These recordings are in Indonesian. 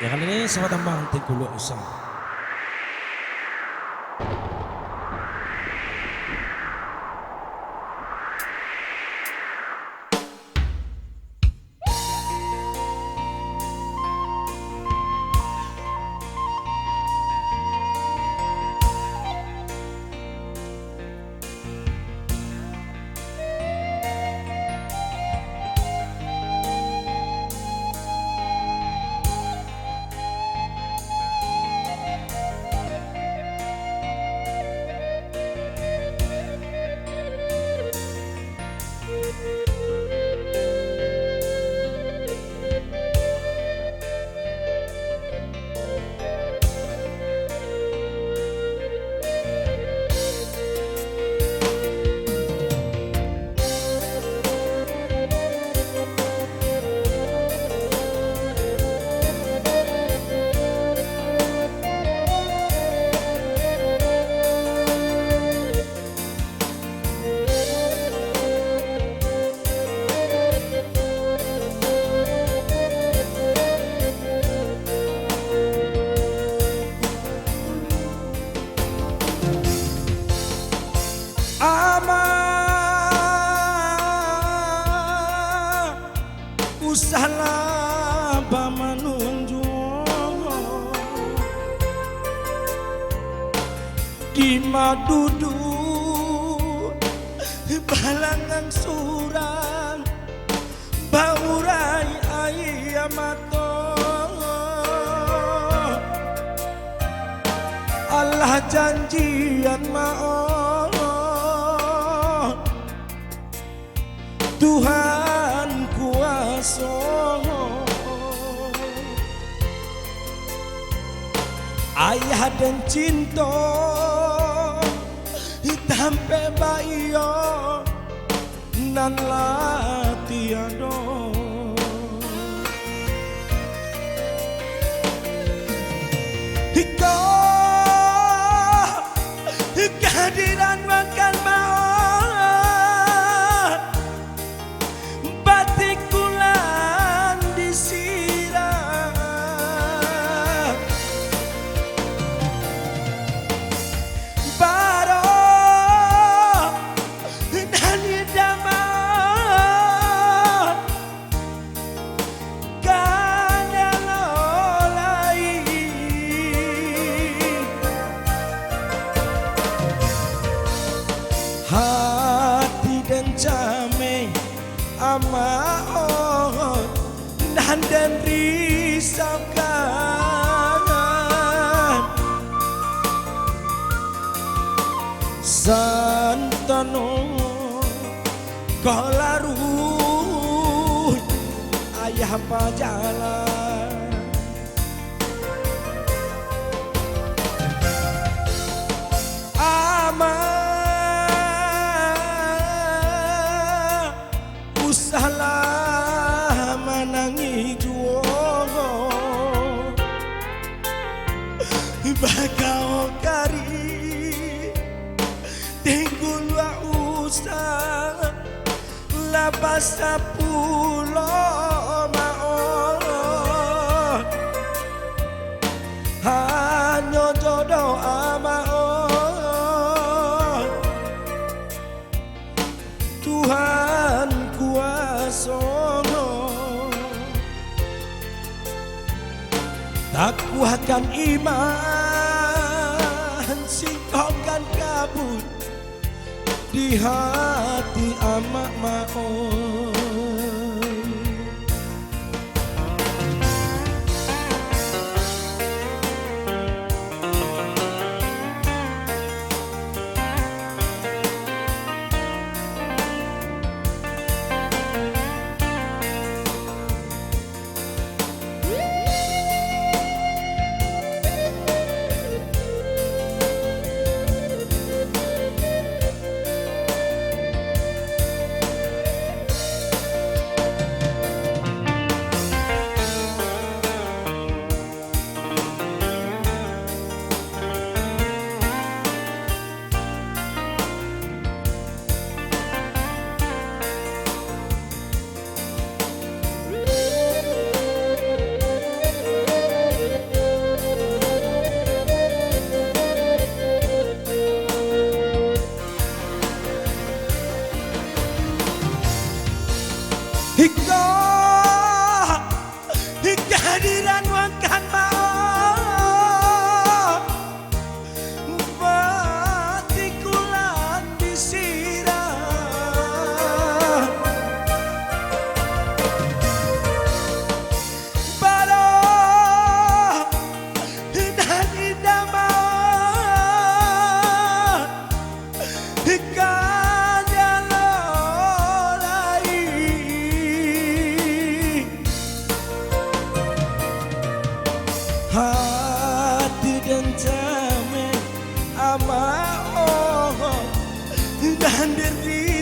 Ya kali ini sama tambang Tingkulo Usang. Usahlah pamanunjung di madudu balangan surang baurai ayamato Allah janjian maaf Tuhan kuasa ayah dan cinta tampe bayo nan latiado Hiko kehadiran makan mau batik bulan disiram baro dan idaman kanelolai hati dan jame amaon dan risaukan santano kolaru ayah pajalan ama usahlah manangi juogo bagao kari tinggul wa usah lapas pulo maon hanya jodoh amaon Tuhan kuasa tak kuatkan iman singkongkan kabut di hati amak maon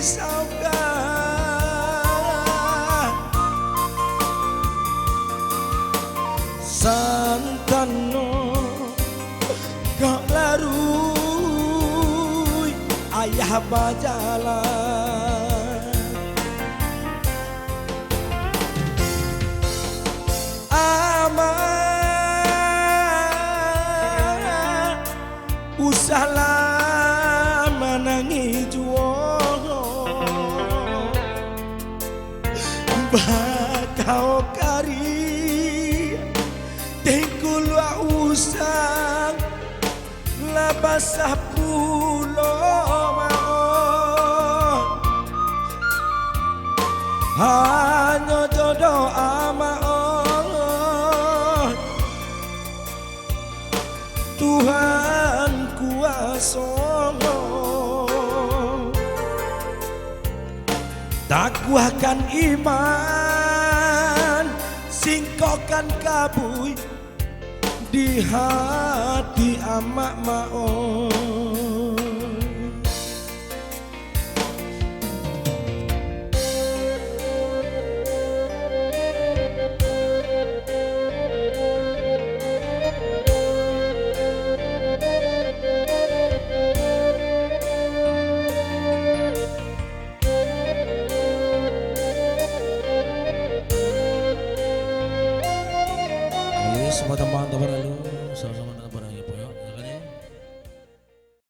risaukan Santano kok larui ayah bajalan Ama usalah menangi juang bakau kari tengkulwa usang labasah pulau maon hanya jodoh amaon Tuhan kuasa takuhkan iman singkokan kabui di hati amak maon semua teman-teman lalu sama-sama